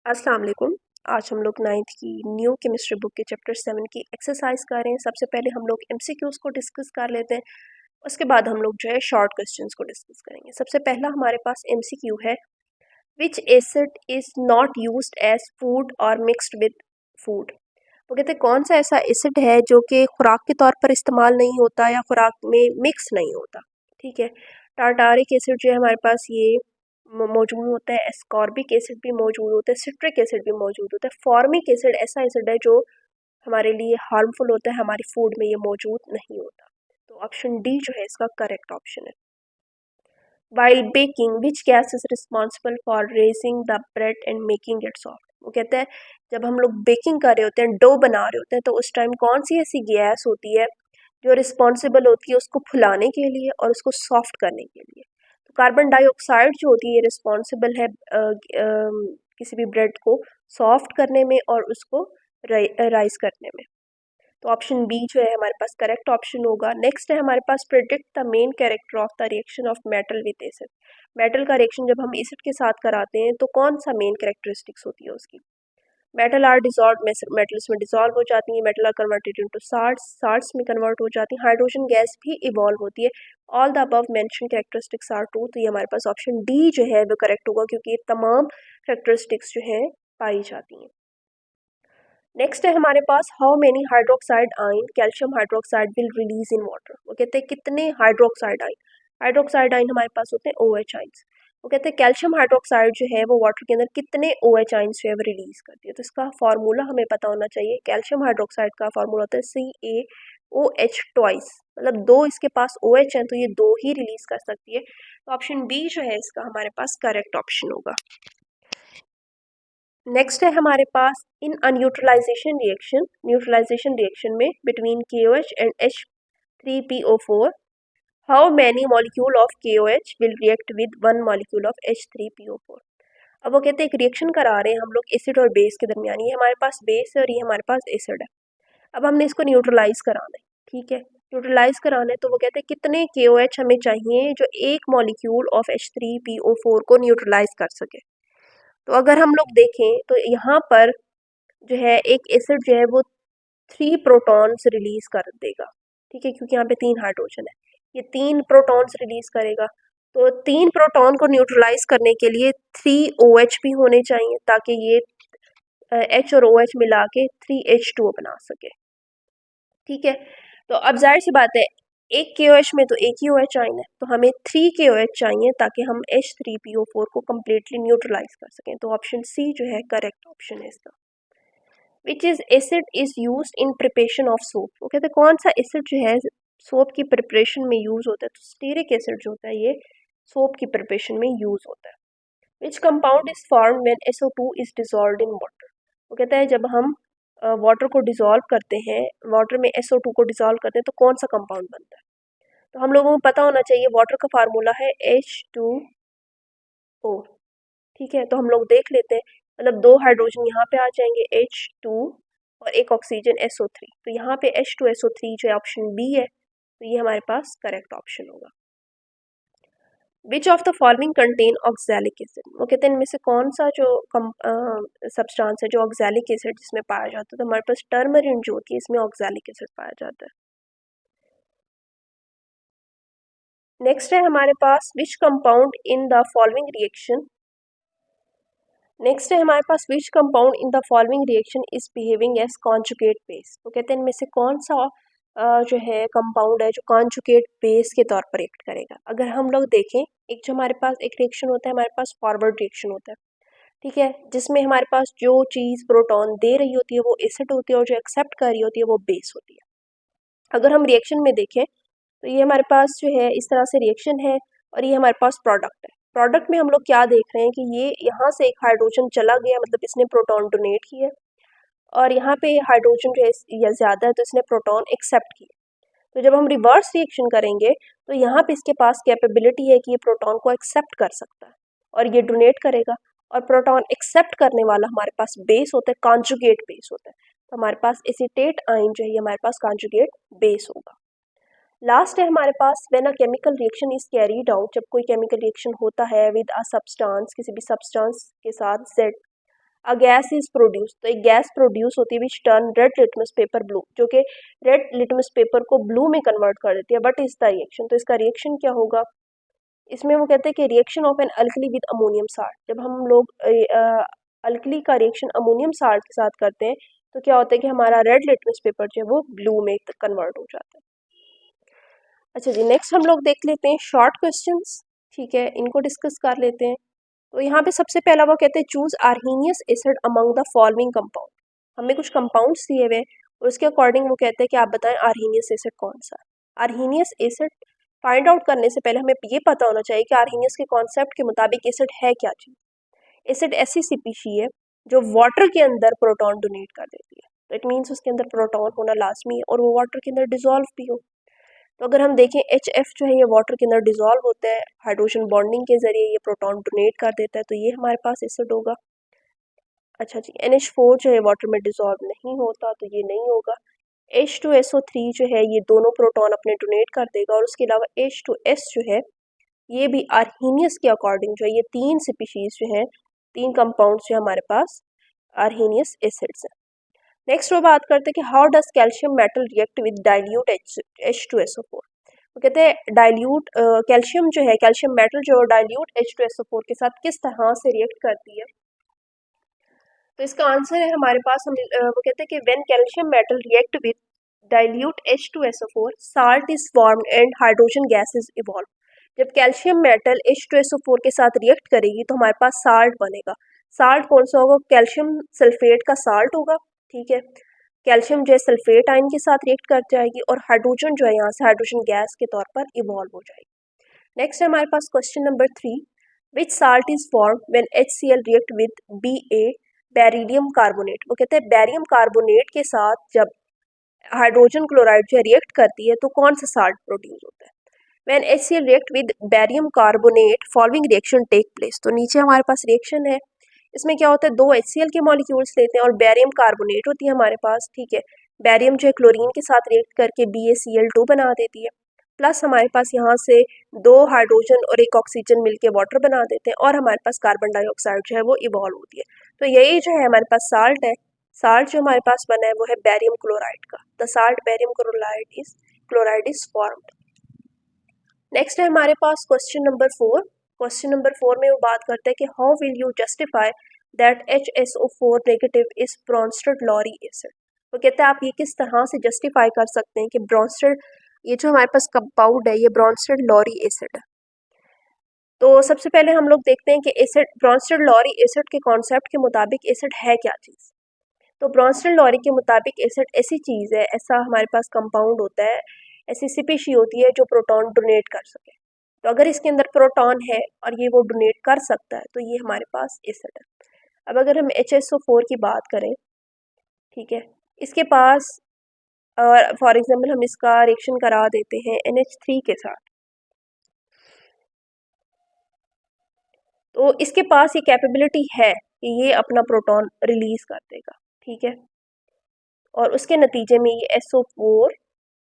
अस्सलाम वालेकुम। आज हम लोग 9th की न्यू केमिस्ट्री बुक के चैप्टर 7 की एक्सरसाइज कर रहे हैं। सबसे पहले हम लोग एमसीक्यूज को डिस्कस कर लेते हैं, उसके बाद हम लोग जो है शॉर्ट क्वेश्चंस को डिस्कस करेंगे। सबसे पहला हमारे पास एमसीक्यू है, which acid is not used as food और मिक्सड विद फूड। वो कहते हैं कौन सा ऐसा एसिड है जो कि खुराक के तौर पर इस्तेमाल नहीं होता या खुराक में मिक्स नहीं होता। ठीक है, टारटारिक एसिड जो है हमारे पास ये मौजूद होता है, एस्कॉर्बिक एसिड भी मौजूद होता है, सिट्रिक एसिड भी मौजूद होता है। फॉर्मिक एसिड ऐसा एसिड है जो हमारे लिए हार्मफुल होता है, हमारी फूड में ये मौजूद नहीं होता। तो ऑप्शन डी जो है इसका करेक्ट ऑप्शन है। While baking, which gas is responsible for raising the bread and making it soft? वो कहते हैं जब हम लोग बेकिंग कर रहे होते हैं, डो बना रहे होते हैं, तो उस टाइम कौन सी ऐसी गैस होती है जो रिस्पॉन्सिबल होती है उसको फुलाने के लिए और उसको सॉफ्ट करने के लिए। तो कार्बन डाइऑक्साइड जो होती है ये रिस्पॉन्सिबल है किसी भी ब्रेड को सॉफ्ट करने में और उसको राइस करने में। तो ऑप्शन बी जो है हमारे पास करेक्ट ऑप्शन होगा। नेक्स्ट है हमारे पास, predict the main character of the reaction of metal with acid. Metal का रिएक्शन जब हम एसिड के साथ कराते हैं तो कौन सा मेन कैरेक्टरिस्टिक्स होती है उसकी। मेटल आर डिजॉल्व, मेटल्स में डिजॉल्व हो जाती हैं, metal are converted into salts, salts में कन्वर्ट हो जाती हैं, हाइड्रोजन गैस भी इवॉल्व होती है। All the above mention characteristics are true. तो ये हमारे पास ऑप्शन डी जो है वो करेक्ट होगा, क्योंकि ये तमाम कैरेक्टरिस्टिक्स जो हैं पाई जाती हैं। नेक्स्ट है हमारे पास, how many hydroxide ion calcium hydroxide will release in water. वो कहते हैं कितने हाइड्रोक्साइड आयन, हाइड्रोक्साइड आयन हमारे पास होते हैं OH आयंस। वो कहते हैं कैल्शियम हाइड्रोक्साइड जो है वो वाटर के अंदर कितने OH आयंस जो है वो रिलीज करती है। तो इसका फार्मूला हमें पता होना चाहिए। कैल्शियम हाइड्रोक्साइड का फार्मूला होता है CaOH ट्वाइस, मतलब दो इसके पास OH हैं तो ये दो ही रिलीज कर सकती है। तो ऑप्शन बी जो है इसका हमारे पास करेक्ट ऑप्शन होगा। नेक्स्ट है हमारे पास, इन अ न्यूट्रलाइजेशन रिएक्शन में between KOH and H3PO4, how many molecule of KOH will react with one molecule of H3PO4। अब वो कहते हैं एक रिएक्शन करा रहे हैं हम लोग एसिड और बेस के दरमियान, ये हमारे पास बेस है और ये हमारे पास एसिड है। अब हमने इसको न्यूट्रलाइज कराना है। ठीक है, न्यूट्रलाइज कराना है तो वो कहते हैं कितने KOH हमें चाहिए जो एक मॉलिक्यूल ऑफ H3PO4 को न्यूट्रलाइज कर सके। तो अगर हम लोग देखें तो यहाँ पर जो है एक एसिड जो है वो 3 प्रोटॉन्स रिलीज कर देगा। ठीक है, क्योंकि यहाँ पे 3 हाइड्रोजन है, ये 3 प्रोटॉन्स रिलीज करेगा। तो 3 प्रोटॉन को न्यूट्रलाइज करने के लिए 3 OH भी होने चाहिए ताकि ये H और OH मिला के 3H2O बना सके। ठीक है, तो अब जाहिर सी बात है एक KOH में तो एक ही OH आयन है, तो हमें 3 KOH चाहिए ताकि हम H3PO4 को कम्प्लीटली न्यूट्रलाइज कर सकें। तो ऑप्शन सी जो है करेक्ट ऑप्शन है इसका। Which is acid is use in preparation of soap. वो कहते हैं कौन सा एसिड जो है सोप की प्रिपरेशन में यूज होता है। तो स्टीरिक एसिड जो होता है ये सोप की प्रिपरेशन में यूज होता है। Which compound is form when SO2 is dissolved in water. वो कहता है जब हम वाटर को डिजॉल्व करते हैं, वाटर में SO2 को डिजॉल्व करते हैं तो कौन सा कंपाउंड बनता है। तो हम लोगों को पता होना चाहिए वाटर का फार्मूला है H2O। ठीक है, तो हम लोग देख लेते हैं, मतलब 2 हाइड्रोजन यहाँ पे आ जाएंगे H2 और एक ऑक्सीजन SO3। तो यहाँ पे H2SO3 जो है ऑप्शन बी है, तो ये हमारे पास करेक्ट ऑप्शन होगा। Which of the following contain oxalic acid. वो कहते हैं इनमें से कौन सा जो सब्सटेंस है जो ऑक्सैलिक एसिड जिसमें पाया जाता है। तो हमारे पास टर्मरिन जो होती है इसमें ऑक्सैलिक एसिड पाया जाता है। नेक्स्ट है हमारे पास, which compound in the following reaction. Next है हमारे पास, which compound in the following reaction is behaving as conjugate base. वो कहते हैं इनमें से कौन सा जो है कंपाउंड है जो कॉन्जुगेट बेस के तौर पर रिएक्ट करेगा। अगर हम लोग देखें, एक जो हमारे पास एक रिएक्शन होता है, हमारे पास फॉरवर्ड रिएक्शन होता है। ठीक है, जिसमें हमारे पास जो चीज़ प्रोटॉन दे रही होती है वो एसिड होती है और जो एक्सेप्ट कर रही होती है वो बेस होती है। अगर हम रिएक्शन में देखें तो ये हमारे पास जो है इस तरह से रिएक्शन है और ये हमारे पास प्रोडक्ट है। प्रोडक्ट में हम लोग क्या देख रहे हैं कि ये यहाँ से एक हाइड्रोजन चला गया, मतलब इसने प्रोटॉन डोनेट किया, और यहाँ पे हाइड्रोजन जो है या ज़्यादा है तो इसने प्रोटॉन एक्सेप्ट किया। तो जब हम रिवर्स रिएक्शन करेंगे तो यहाँ पे इसके पास कैपेबिलिटी है कि ये प्रोटॉन को एक्सेप्ट कर सकता है और ये डोनेट करेगा, और प्रोटॉन एक्सेप्ट करने वाला हमारे पास बेस होता है, कॉन्जुगेट बेस होता है। तो हमारे पास एसीटेट आयन जो है ये हमारे पास कॉन्जुगेट बेस होगा। लास्ट है हमारे पास, when a chemical reaction is carried out. जब कोई केमिकल रिएक्शन होता है विद अ सब्सटेंस, किसी भी सब्सटेंस के साथ Z, a gas is produce, तो एक गैस प्रोड्यूस होती है विच turn red litmus paper blue, जो कि रेड लिटमस पेपर को ब्लू में कन्वर्ट कर देती है। बट इज द रिएक्शन, तो इसका रिएक्शन क्या होगा? इसमें वो कहते हैं कि reaction of an alkali with ammonium salt, जब हम लोग अल्कली का रिएक्शन अमोनियम साल्ट के साथ करते हैं तो क्या होता है कि हमारा रेड लिटमस पेपर जो है वो ब्लू में कन्वर्ट हो जाता है। अच्छा जी, नेक्स्ट हम लोग देख लेते हैं शॉर्ट क्वेश्चंस। ठीक है, इनको डिस्कस कर लेते हैं। तो यहाँ पे सबसे पहला वो कहते हैं choose Arrhenius acid among the following compound. हमें कुछ कंपाउंड्स दिए हुए और उसके अकॉर्डिंग वो कहते हैं कि आप बताएं आर्हीनियस एसिड कौन सा। आर्हीनियस एसिड फाइंड आउट करने से पहले हमें ये पता होना चाहिए कि आर्हीनियस के कॉन्सेप्ट के मुताबिक एसिड है क्या चीज़। एसिड ऐसी स्पीशी है जो वाटर के अंदर प्रोटॉन डोनेट कर देती है, तो इट मीन्स उसके अंदर प्रोटॉन होना लाजमी है और वो वाटर के अंदर डिजोल्व भी हो। तो अगर हम देखें HF जो है ये वाटर के अंदर डिजोल्व होता है, हाइड्रोजन बॉन्डिंग के जरिए ये प्रोटॉन डोनेट कर देता है, तो ये हमारे पास एसिड होगा। अच्छा जी, NH4 जो है वाटर में डिजोल्व नहीं होता, तो ये नहीं होगा। H2SO3 जो है ये दोनों प्रोटॉन अपने डोनेट कर देगा, और उसके अलावा H2S जो है ये भी आर्हीनियस के अकॉर्डिंग जो है, ये तीन स्पीशीज जो हैं, तीन कंपाउंड्स जो हमारे पास आर्हीनियस एसिड्स हैं। नेक्स्ट वो बात करते हैं कि how does calcium metal react with dilute H2SO4। वो कहते हैं डाइल्यूट कैल्शियम जो है, कैल्शियम मेटल जो डाइल्यूट H2SO4 के साथ किस तरह से रिएक्ट करती है। तो इसका आंसर है हमारे पास, हम वो कहते हैं कि when calcium metal react with dilute H2SO4 salt is formed and hydrogen gas is evolve. जब कैल्शियम मेटल H2SO4 के साथ रिएक्ट करेगी तो हमारे पास साल्ट बनेगा। साल्ट कौन सा होगा? कैल्शियम सल्फेट का साल्ट होगा। ठीक है, कैल्शियम जो है सल्फेट आयन के साथ रिएक्ट कर जाएगी और हाइड्रोजन जो है यहाँ से हाइड्रोजन गैस के तौर पर इवॉल्व हो जाएगी। नेक्स्ट है हमारे पास question number 3, which salt is form when HCl react with Ba barium carbonate. वो कहते हैं बैरियम कार्बोनेट के साथ जब हाइड्रोजन क्लोराइड जो रिएक्ट करती है तो कौन सा साल्ट प्रोड्यूस होता है? When HCl react with barium carbonate following reaction take place. तो नीचे हमारे पास रिएक्शन है, इसमें क्या होता है, दो HCl के मॉलिक्यूल्स लेते हैं और बैरियम कार्बोनेट होती है हमारे पास। ठीक है, बैरियम जो है क्लोरीन के साथ रिएक्ट करके BaCl2 बना देती है, प्लस हमारे पास यहाँ से दो हाइड्रोजन और एक ऑक्सीजन मिलके वाटर बना देते हैं और हमारे पास कार्बन डाइऑक्साइड जो है वो इवॉल्व होती है। तो यही जो है हमारे पास साल्ट है। साल्ट जो हमारे पास बना है वो है बैरियम क्लोराइड का। The salt barium chloride is formed. Next है हमारे पास क्वेश्चन नंबर 4। क्वेश्चन नंबर 4 में वो बात करते हैं कि how will you justify that HSO4 negative is Brønsted Lowry acid. वो कहते हैं आप ये किस तरह से जस्टिफाई कर सकते हैं कि ब्रॉन्स्टेड, ये जो हमारे पास कंपाउंड है ये ब्रॉन्स्टेड लॉरी एसिड है। तो सबसे पहले हम लोग देखते हैं कि एसिड, ब्रॉन्स्टेड लॉरी एसिड के कॉन्सेप्ट के मुताबिक एसिड है क्या चीज़। तो ब्रॉन्स्टेड लॉरी के मुताबिक एसिड ऐसी चीज़ है, ऐसा हमारे पास कंपाउंड होता है, ऐसी स्पीशी होती है जो प्रोटॉन डोनेट कर सके। तो अगर इसके अंदर प्रोटॉन है और ये वो डोनेट कर सकता है तो ये हमारे पास एसिड है। अब अगर हम HSO4 की बात करें, ठीक है, इसके पास फॉर एग्जाम्पल हम इसका रिएक्शन करा देते हैं NH3 के साथ, तो इसके पास ये कैपेबिलिटी है कि ये अपना प्रोटॉन रिलीज कर देगा। ठीक है, और उसके नतीजे में ये SO4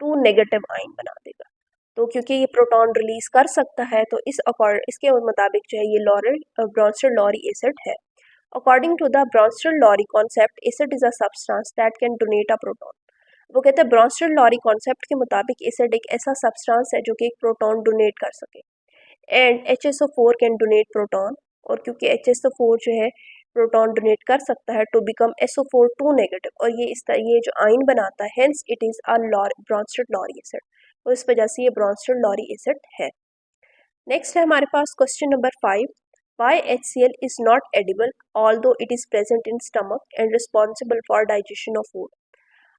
2 नेगेटिव आयन बना देगा। तो क्योंकि ये प्रोटॉन रिलीज कर सकता है तो इसके मुताबिक जो है ये ब्रॉन्स्टेड लॉरी एसिड है। According to the Bronsted Lowry concept, acid is a substance that can donate a proton. वो कहते हैं ब्रॉन्स्टेड लॉरी कॉन्सेप्ट के मुताबिक एसिड एक ऐसा सब्सटेंस है जो कि एक प्रोटॉन डोनेट कर सके, and HSO4 can donate proton. और क्योंकि HSO4 जो है प्रोटॉन डोनेट कर सकता है टू बिकम SO4 2 नेगेटिव, और ये जो आयन बनाता है, hence it is a Bronsted Lowry acid. तो इस वजह से ये ब्रॉन्स्टेड लॉरी एसिड है। नेक्स्ट है हमारे पास question number 5, why HCl is not edible although it is present in stomach and responsible for digestion of food.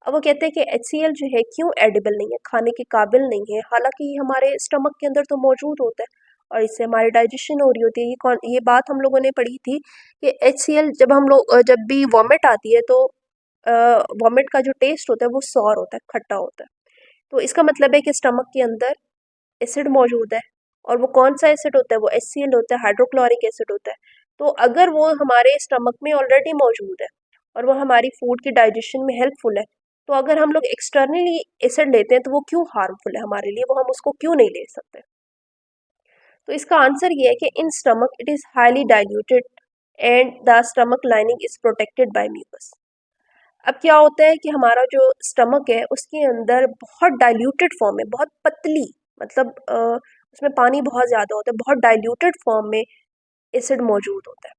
अब वो कहते हैं कि HCl जो है क्यों एडिबल नहीं है, खाने के काबिल नहीं है, हालांकि ये हमारे स्टमक के अंदर तो मौजूद होता है और इससे हमारी डाइजेशन हो रही होती है। ये बात हम लोगों ने पढ़ी थी कि HCl जब भी वॉमिट आती है तो वॉमिट का जो टेस्ट होता है वो सॉर होता है, खट्टा होता है। तो इसका मतलब है कि स्टमक के अंदर एसिड मौजूद है, और वो कौन सा एसिड होता है? वो HCl होता है, हाइड्रोक्लोरिक एसिड होता है। तो अगर वो हमारे स्टमक में ऑलरेडी मौजूद है और वो हमारी फूड की डाइजेशन में हेल्पफुल है, तो अगर हम लोग एक्सटर्नली एसिड लेते हैं तो वो क्यों हार्मफुल है हमारे लिए, वो हम उसको क्यों नहीं ले सकते? तो इसका आंसर ये है कि in stomach it is highly diluted and the stomach lining is protected by mucus. अब क्या होता है कि हमारा जो स्टमक है उसके अंदर बहुत डाइल्यूटेड फॉर्म में, बहुत पतली, मतलब उसमें पानी बहुत ज़्यादा होता है, बहुत डाइल्यूटेड फॉर्म में एसिड मौजूद होता है।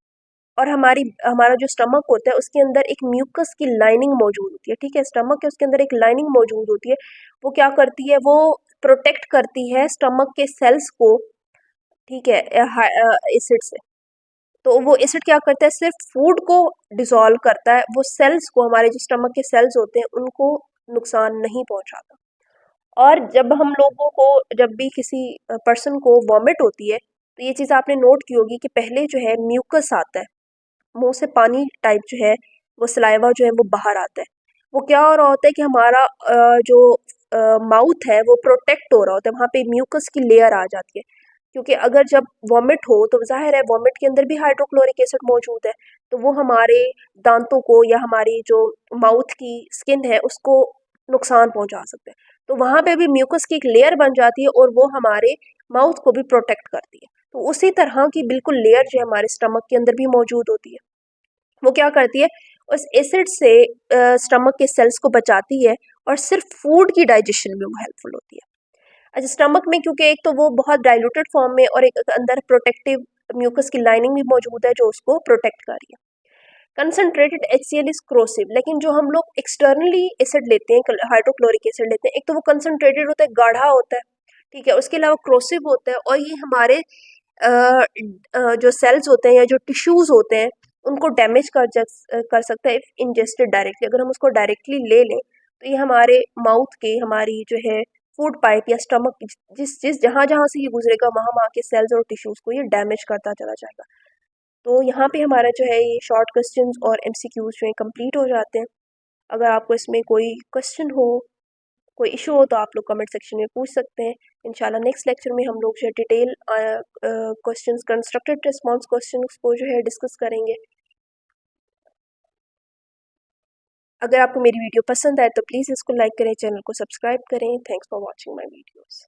और हमारा जो स्टमक होता है उसके अंदर एक म्यूकस की लाइनिंग मौजूद होती है, ठीक है, स्टमक के उसके अंदर एक लाइनिंग मौजूद होती है। वो क्या करती है, वो प्रोटेक्ट करती है स्टमक के सेल्स को, ठीक है, एसिड से। तो वो एसिड क्या करता है, सिर्फ फूड को डिसॉल्व करता है, वो सेल्स को, हमारे जो स्टमक के सेल्स होते हैं उनको नुकसान नहीं पहुंचाता। और जब हम लोगों को, जब भी किसी पर्सन को वॉमिट होती है, तो ये चीज़ आपने नोट की होगी कि पहले जो है म्यूकस आता है, मुंह से पानी टाइप जो है, वो सलाइवा जो है वो बाहर आता है। वो क्या हो रहा होता है कि हमारा जो माउथ है वो प्रोटेक्ट हो रहा होता है, वहाँ पे म्यूकस की लेयर आ जाती है। क्योंकि अगर जब वॉमिट हो तो ज़ाहिर है वॉमिट के अंदर भी हाइड्रोक्लोरिक एसिड मौजूद है, तो वो हमारे दांतों को या हमारी जो माउथ की स्किन है उसको नुकसान पहुंचा सकते हैं। तो वहाँ पे भी म्यूकस की एक लेयर बन जाती है और वो हमारे माउथ को भी प्रोटेक्ट करती है। तो उसी तरह की बिल्कुल लेयर जो है हमारे स्टमक के अंदर भी मौजूद होती है। वो क्या करती है, उस एसिड से स्टमक के सेल्स को बचाती है और सिर्फ फूड की डाइजेशन में वो हेल्पफुल होती है। अच्छा, स्टमक में क्योंकि एक तो वो बहुत डाइल्यूटेड फॉर्म में और एक अंदर प्रोटेक्टिव म्यूकस की लाइनिंग भी मौजूद है जो उसको प्रोटेक्ट कर रही है। कंसनट्रेटेड HCl इज क्रोसिव, लेकिन जो हम लोग एक्सटर्नली एसिड लेते हैं, हाइड्रोक्लोरिक एसिड लेते हैं, एक तो वो कंसनट्रेटेड होता है, गाढ़ा होता है, ठीक है, उसके अलावा क्रोसिव होता है, और ये हमारे जो सेल्स होते हैं या जो टिश्यूज होते हैं उनको डैमेज कर सकता है इफ इंजेस्टेड डायरेक्टली। अगर हम उसको डायरेक्टली ले लें तो ये हमारे माउथ के, हमारी जो है फूड पाइप या स्टमक, जिस जिस जहाँ जहाँ से ये गुजरेगा वहाँ वहाँ के सेल्स और टिश्यूज को ये डैमेज करता चला जाएगा। तो यहाँ पे हमारा जो है ये शॉर्ट क्वेश्चंस और MCQs जो है कंप्लीट हो जाते हैं। अगर आपको इसमें कोई क्वेश्चन हो, कोई इशू हो, तो आप लोग कमेंट सेक्शन में पूछ सकते हैं। इंशाल्लाह नेक्स्ट लेक्चर में हम लोग जो है detail questions, constructed response questions को जो है डिस्कस करेंगे। अगर आपको मेरी वीडियो पसंद आए तो प्लीज़ इसको लाइक करें, चैनल को सब्सक्राइब करें। Thanks for watching my videos.